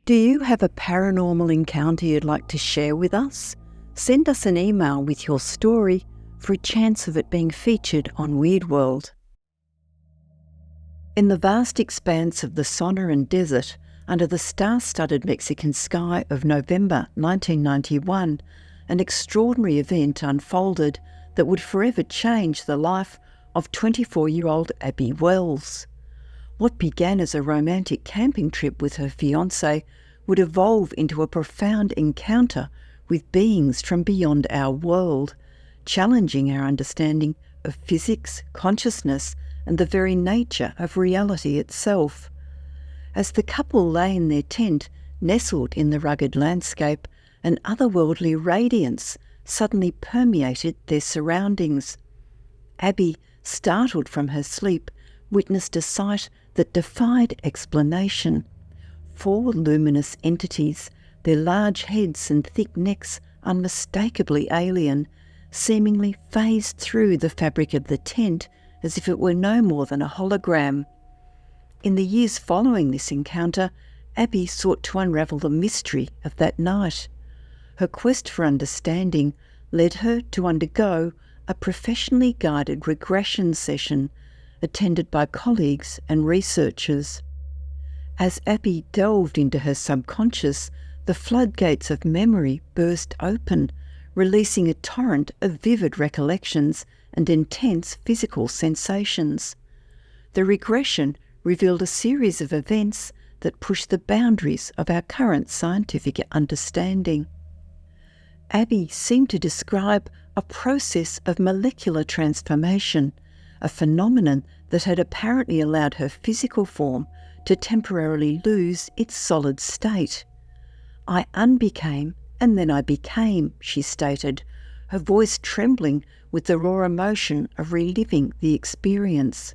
Do you have a paranormal encounter you'd like to share with us? Send us an email with your story for a chance of it being featured on Weird World. In the vast expanse of the Sonoran Desert, under the star-studded Mexican sky of November 1991, an extraordinary event unfolded that would forever change the life of 24-year-old Abby Wells. What began as a romantic camping trip with her fiancé would evolve into a profound encounter with beings from beyond our world, challenging our understanding of physics, consciousness, and the very nature of reality itself. As the couple lay in their tent, nestled in the rugged landscape, an otherworldly radiance suddenly permeated their surroundings. Abby, startled from her sleep, witnessed a sight that defied explanation. 4 luminous entities, their large heads and thick necks unmistakably alien, seemingly phased through the fabric of the tent as if it were no more than a hologram. In the years following this encounter, Abby sought to unravel the mystery of that night. Her quest for understanding led her to undergo a professionally guided regression session attended by colleagues and researchers. As Abby delved into her subconscious, the floodgates of memory burst open, releasing a torrent of vivid recollections and intense physical sensations. The regression revealed a series of events that pushed the boundaries of our current scientific understanding. Abby seemed to describe a process of molecular transformation, a phenomenon that had apparently allowed her physical form to temporarily lose its solid state. "I unbecame and then I became," she stated, her voice trembling with the raw emotion of reliving the experience.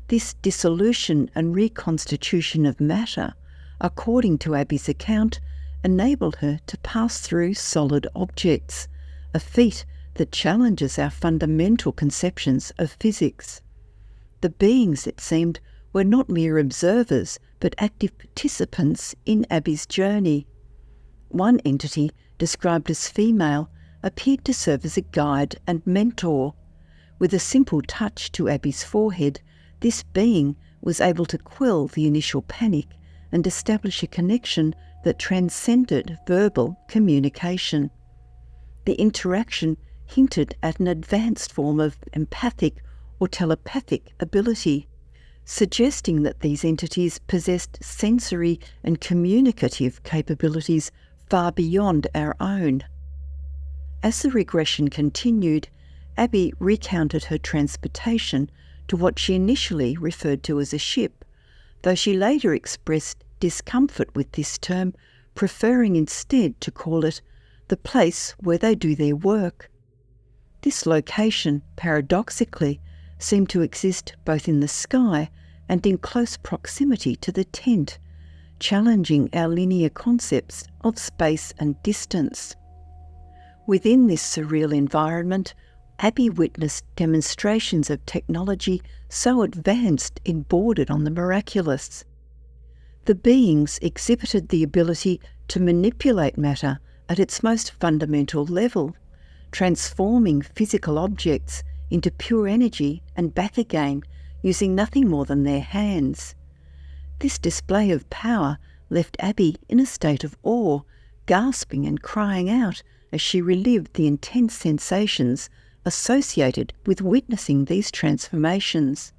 This dissolution and reconstitution of matter, according to Abby's account, enabled her to pass through solid objects, a feat that challenges our fundamental conceptions of physics. The beings, it seemed, were not mere observers, but active participants in Abby's journey. One entity, described as female, appeared to serve as a guide and mentor. With a simple touch to Abby's forehead, this being was able to quell the initial panic and establish a connection that transcended verbal communication. The interaction hinted at an advanced form of empathic or telepathic ability, suggesting that these entities possessed sensory and communicative capabilities far beyond our own. As the regression continued, Abby recounted her transportation to what she initially referred to as a ship, though she later expressed discomfort with this term, preferring instead to call it the place where they do their work. This location, paradoxically, seemed to exist both in the sky and in close proximity to the tent, challenging our linear concepts of space and distance. Within this surreal environment, Abby witnessed demonstrations of technology so advanced it bordered on the miraculous. The beings exhibited the ability to manipulate matter at its most fundamental level, transforming physical objects into pure energy and back again using nothing more than their hands. This display of power left Abby in a state of awe, gasping and crying out as she relived the intense sensations associated with witnessing these transformations.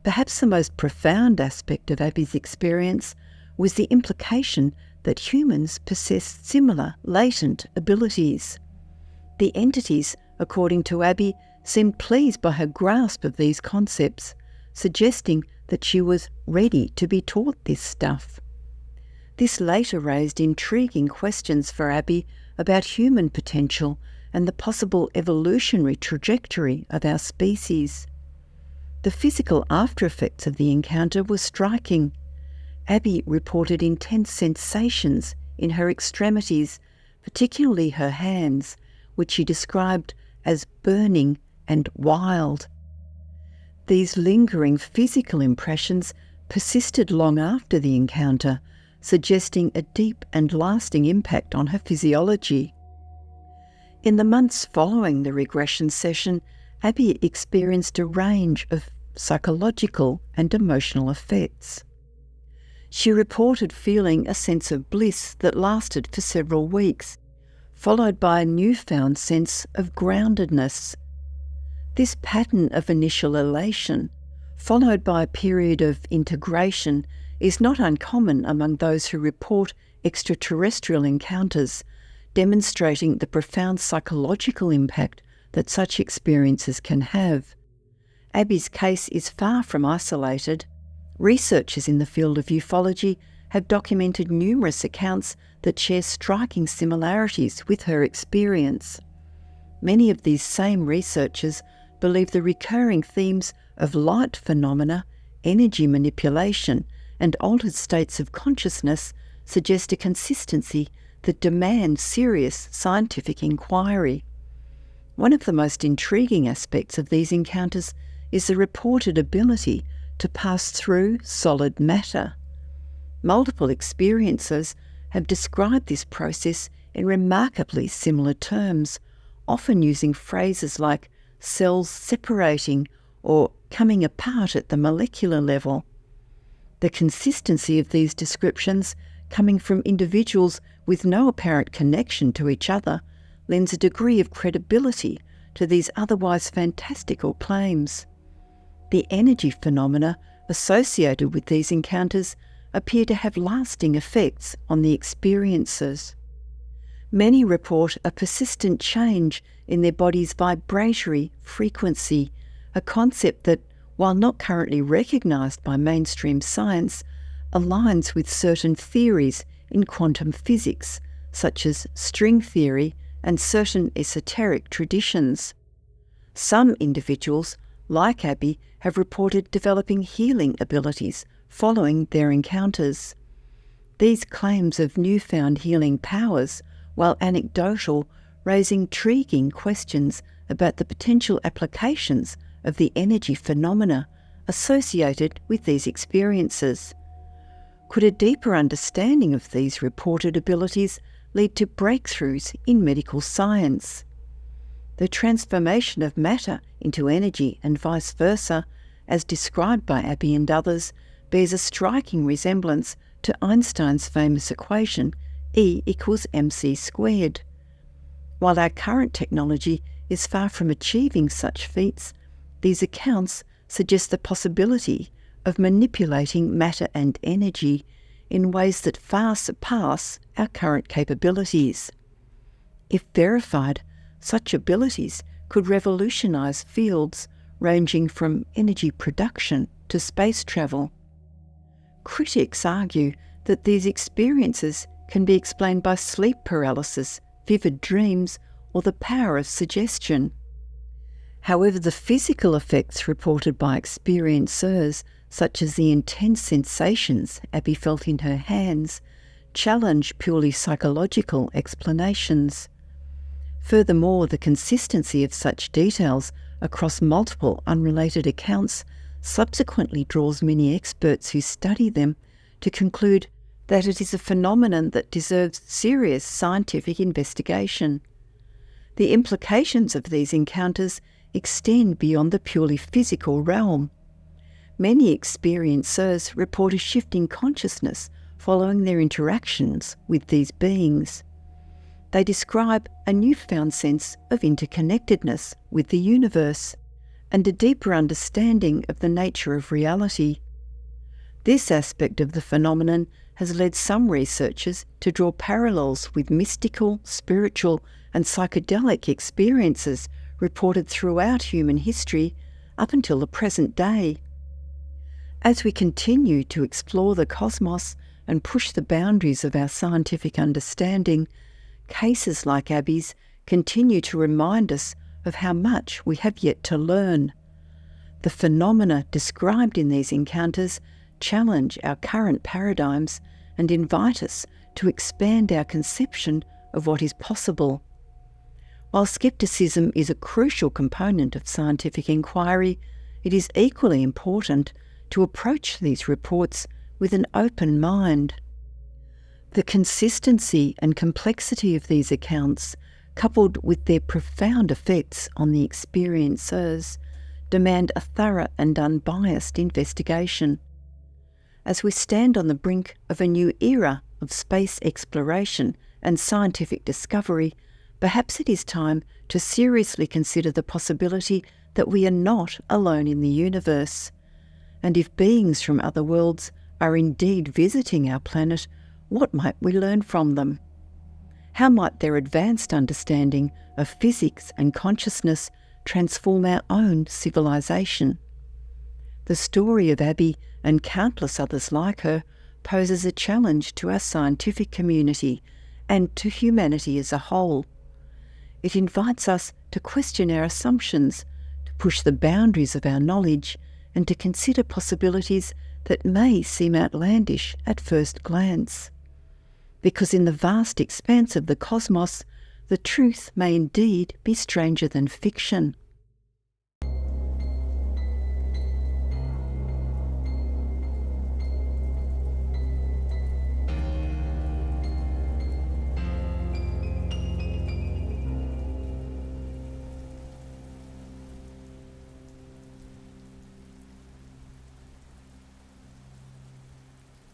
Perhaps the most profound aspect of Abby's experience was the implication that humans possessed similar latent abilities. The entities, according to Abby, seemed pleased by her grasp of these concepts, suggesting that she was ready to be taught this stuff. This later raised intriguing questions for Abby about human potential and the possible evolutionary trajectory of our species. The physical after-effects of the encounter were striking. Abby reported intense sensations in her extremities, particularly her hands, which she described as burning and wild. These lingering physical impressions persisted long after the encounter, suggesting a deep and lasting impact on her physiology. In the months following the regression session, Abby experienced a range of psychological and emotional effects. She reported feeling a sense of bliss that lasted for several weeks, followed by a newfound sense of groundedness. This pattern of initial elation, followed by a period of integration, is not uncommon among those who report extraterrestrial encounters, demonstrating the profound psychological impact that such experiences can have. Abby's case is far from isolated. Researchers in the field of ufology have documented numerous accounts that share striking similarities with her experience. Many of these same researchers believe the recurring themes of light phenomena, energy manipulation, and altered states of consciousness suggest a consistency that demands serious scientific inquiry. One of the most intriguing aspects of these encounters is the reported ability to pass through solid matter. Multiple experiencers have described this process in remarkably similar terms, often using phrases like cells separating or coming apart at the molecular level. The consistency of these descriptions, coming from individuals with no apparent connection to each other, lends a degree of credibility to these otherwise fantastical claims. The energy phenomena associated with these encounters appear to have lasting effects on the experiencers. Many report a persistent change in their body's vibratory frequency, a concept that, while not currently recognised by mainstream science, aligns with certain theories in quantum physics, such as string theory and certain esoteric traditions. Some individuals, like Abby, have reported developing healing abilities following their encounters. These claims of newfound healing powers, while anecdotal, raise intriguing questions about the potential applications of the energy phenomena associated with these experiences. Could a deeper understanding of these reported abilities lead to breakthroughs in medical science? The transformation of matter into energy and vice versa, as described by Abby and others, bears a striking resemblance to Einstein's famous equation E equals mc squared. While our current technology is far from achieving such feats, these accounts suggest the possibility of manipulating matter and energy in ways that far surpass our current capabilities. If verified, such abilities could revolutionise fields ranging from energy production to space travel. Critics argue that these experiences can be explained by sleep paralysis, vivid dreams, or the power of suggestion. However, the physical effects reported by experiencers, such as the intense sensations Abby felt in her hands, challenge purely psychological explanations. Furthermore, the consistency of such details across multiple unrelated accounts subsequently draws many experts who study them to conclude that it is a phenomenon that deserves serious scientific investigation. The implications of these encounters extend beyond the purely physical realm. Many experiencers report a shift in consciousness following their interactions with these beings. They describe a newfound sense of interconnectedness with the universe and a deeper understanding of the nature of reality. This aspect of the phenomenon has led some researchers to draw parallels with mystical, spiritual, and psychedelic experiences reported throughout human history up until the present day. As we continue to explore the cosmos and push the boundaries of our scientific understanding, cases like Abby's continue to remind us of how much we have yet to learn. The phenomena described in these encounters challenge our current paradigms and invite us to expand our conception of what is possible. While skepticism is a crucial component of scientific inquiry, it is equally important to approach these reports with an open mind. The consistency and complexity of these accounts, coupled with their profound effects on the experiencers, demand a thorough and unbiased investigation. As we stand on the brink of a new era of space exploration and scientific discovery, perhaps it is time to seriously consider the possibility that we are not alone in the universe. And if beings from other worlds are indeed visiting our planet, what might we learn from them? How might their advanced understanding of physics and consciousness transform our own civilization? The story of Abby and countless others like her poses a challenge to our scientific community and to humanity as a whole. It invites us to question our assumptions, to push the boundaries of our knowledge, and to consider possibilities that may seem outlandish at first glance. Because in the vast expanse of the cosmos, the truth may indeed be stranger than fiction.